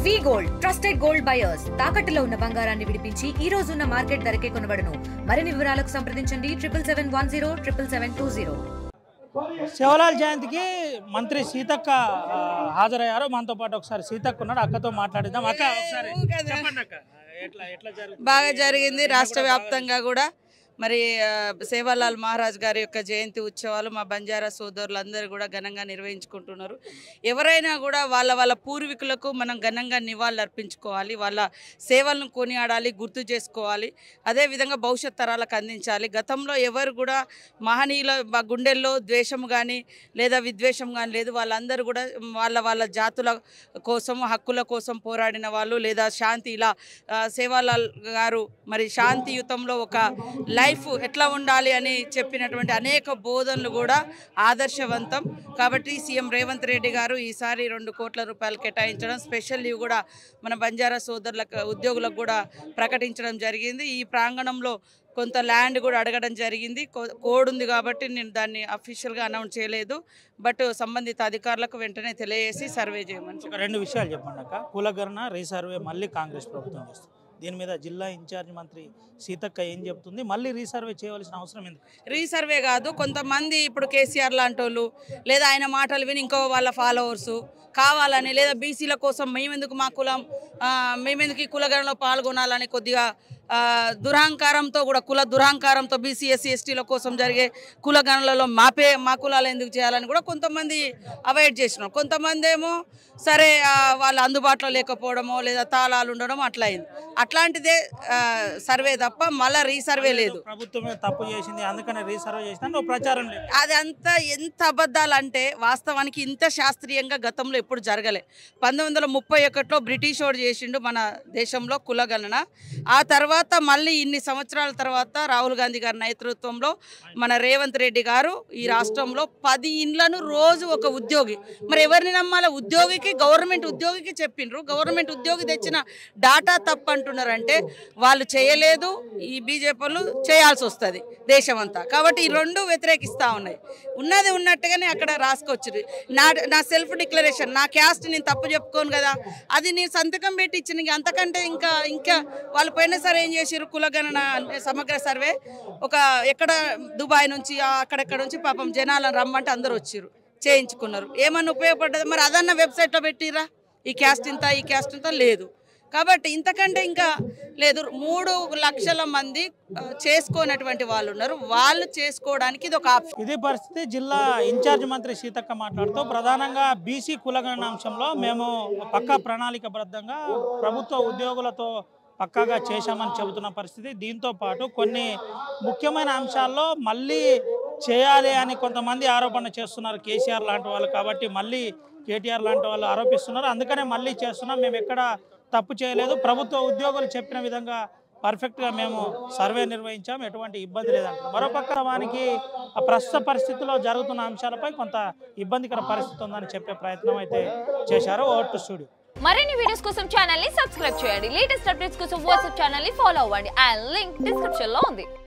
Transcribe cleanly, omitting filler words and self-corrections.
వి gold trusted gold buyers తాకట్టులో ఉన్న బంగారాన్ని విడిపించి ఈ రోజు ఉన్న మార్కెట్ ధరకే కొనబడును. మరిన్ని వివరాలకు సంప్రదించండి 77107720. శివలాల్ జయంతికి మంత్రి సీతక్క హాజరయ్యారు. మనతో పాటు ఒకసారి సీతక్క ఉన్నాడు, అక్కతో మాట్లాడిద్దాం. అక్క ఒకసారి చెప్పండి అక్క, ఎట్లా బాగా జరిగింది. రాష్ట్ర వ్యాప్తంగా కూడా మరి సేవాలాల్ మహారాజ్ గారి యొక్క జయంతి ఉత్సవాలు మా బంజారా సోదరులందరూ కూడా ఘనంగా నిర్వహించుకుంటున్నారు. ఎవరైనా కూడా వాళ్ళ పూర్వీకులకు మనం ఘనంగా నివాళులు అర్పించుకోవాలి, వాళ్ళ సేవలను కొనియాడాలి, గుర్తు చేసుకోవాలి. అదేవిధంగా భవిష్యత్ తరాలకు అందించాలి. గతంలో ఎవరు కూడా మహనీయుల గుండెల్లో ద్వేషం కానీ లేదా విద్వేషం కానీ లేదు. వాళ్ళందరూ కూడా వాళ్ళ జాతుల కోసం, హక్కుల కోసం పోరాడిన వాళ్ళు, లేదా శాంతి ఇలా సేవాలాల్ గారు మరి శాంతియుతంలో ఒక లైఫ్ ఎట్లా ఉండాలి అని చెప్పినటువంటి అనేక బోధనలు కూడా ఆదర్శవంతం. కాబట్టి సీఎం రేవంత్ రెడ్డి గారు ఈసారి 2 కోట్ల రూపాయలు కేటాయించడం, స్పెషల్ లీవ్ కూడా మన బంజారా సోదరులకు ఉద్యోగులకు కూడా ప్రకటించడం జరిగింది. ఈ ప్రాంగణంలో కొంత ల్యాండ్ కూడా అడగడం జరిగింది. కోడ్ ఉంది కాబట్టి నేను దాన్ని అఫీషియల్గా అనౌన్స్ చేయలేదు. బట్ సంబంధిత అధికారులకు వెంటనే తెలియజేసి సర్వే చేయమని. 2 విషయాలు చెప్పండి అక్క. కులగణన రీసర్వే మళ్ళీ కాంగ్రెస్ ప్రభుత్వం చేస్తుంది. దీని మీద జిల్లా ఇన్ఛార్జ్ మంత్రి సీతక్క ఏం చెప్తుంది? మళ్ళీ రీసర్వే చేయవలసిన అవసరం ఎందుకు? రీసర్వే కాదు, కొంతమంది ఇప్పుడు కేసీఆర్ లాంటి వాళ్ళు లేదా ఆయన మాటలు విని ఇంకో వాళ్ళ ఫాలోవర్సు కావాలని, లేదా బీసీల కోసం మేమెందుకు మా కులం మేమెందుకు ఈ కులగణలో పాల్గొనాలని కొద్దిగా దురహంకారంతో కూడా కుల దురహంకారంతో బీసీ ఎస్సీ ఎస్టీల కోసం జరిగే కులగణలలో మా కులాలు ఎందుకు చేయాలని కూడా కొంతమంది అవాయిడ్ చేసినారు. కొంతమంది ఏమో సరే వాళ్ళు అందుబాటులో లేకపోవడమో లేదా తాళాలు ఉండడం అట్లా అయింది. అట్లాంటిదే సర్వే తప్ప మళ్ళీ రీసర్వే లేదు. ప్రభుత్వమే తప్పు చేసింది అందుకనే రీసర్వే చేసిన ప్రచారం లేదు. అది అంతా ఎంత అబద్ధాలు అంటే వాస్తవానికి ఇంత శాస్త్రీయంగా గతంలో ఎప్పుడు జరగలే. 1931లో బ్రిటిష్ వాడు చేసిండు మన దేశంలో కులగణన. ఆ తర్వాత మళ్ళీ ఇన్ని సంవత్సరాల తర్వాత రాహుల్ గాంధీ గారి నేతృత్వంలో మన రేవంత్ రెడ్డి గారు ఈ రాష్ట్రంలో 10 ఇండ్లను రోజు ఒక ఉద్యోగి, మరి ఎవరిని నమ్మాలి? ఉద్యోగికి, గవర్నమెంట్ ఉద్యోగికి చెప్పిండ్రు. గవర్నమెంట్ ఉద్యోగి తెచ్చిన డాటా తప్పు అంటున్నారంటే వాళ్ళు చేయలేదు, ఈ బీజేపీలు చేయాల్సి వస్తుంది దేశం అంతా. కాబట్టి ఈ 2 వ్యతిరేకిస్తూ ఉన్నాయి. ఉన్నది ఉన్నట్టుగానే అక్కడ రాసుకొచ్చారు. నా సెల్ఫ్ డిక్లరేషన్, నా క్యాస్ట్ నేను తప్పు చెప్పుకోను కదా, అది నేను సంతకం పెట్టి ఇచ్చిన. అంతకంటే ఇంకా వాళ్ళు పోయిన సరే ఏం చేసారు, కులగణన సమగ్ర సర్వే ఒక ఎక్కడ దుబాయ్ నుంచి అక్కడెక్కడ నుంచి పాపం జనాలను రమ్మంటే అందరూ వచ్చారు, చేయించుకున్నారు. ఏమన్నా ఉపయోగపడ్డది? మరి అదన్న వెబ్సైట్లో పెట్టిరా ఈ క్యాస్ట్ ఇంత ఈ క్యాస్ట్ ఇంత లేదు. కాబట్టి ఇంతకంటే ఇంకా లేదు. 3 లక్షల మంది చేసుకోనటువంటి వాళ్ళు ఉన్నారు. వాళ్ళు చేసుకోవడానికి ఇది ఒక ఆప్షన్. ఇది పరిస్థితి. జిల్లా ఇన్ఛార్జ్ మంత్రి సీతక్క మాట్లాడుతూ ప్రధానంగా బీసీ కులగణన అంశంలో మేము పక్కా ప్రణాళికబద్ధంగా ప్రభుత్వ ఉద్యోగులతో పక్కాగా చేశామని చెబుతున్న పరిస్థితి. దీంతో పాటు కొన్ని ముఖ్యమైన అంశాల్లో మళ్ళీ చేయాలి అని కొంతమంది ఆరోపణ చేస్తున్నారు, కేసీఆర్ లాంటి వాళ్ళు. కాబట్టి మళ్ళీ కేటీఆర్ లాంటి వాళ్ళు ఆరోపిస్తున్నారు. అందుకనే మళ్ళీ చేస్తున్నాం, మేము ఎక్కడ తప్పు చేయలేదు, ప్రభుత్వ ఉద్యోగులు చెప్పిన విధంగా పర్ఫెక్ట్గా మేము సర్వే నిర్వహించాం, ఎటువంటి ఇబ్బంది లేదంటారు. మరోపక్క వానికి ప్రస్తుత పరిస్థితిలో జరుగుతున్న అంశాలపై కొంత ఇబ్బందికర పరిస్థితి ఉందని చెప్పే ప్రయత్నం అయితే చేశారు. Vote studio. మరిన్ని వీడియోస్ కోసం ఛానల్ ని సబ్స్క్రైబ్ చేయండి. లేటెస్ట్ అప్డేట్స్ కోసం వాట్సాప్ ఛానల్ ని ఫాలో అవ్వండి. ఆ లింక్ డిస్క్రిప్షన్ లో ఉంది.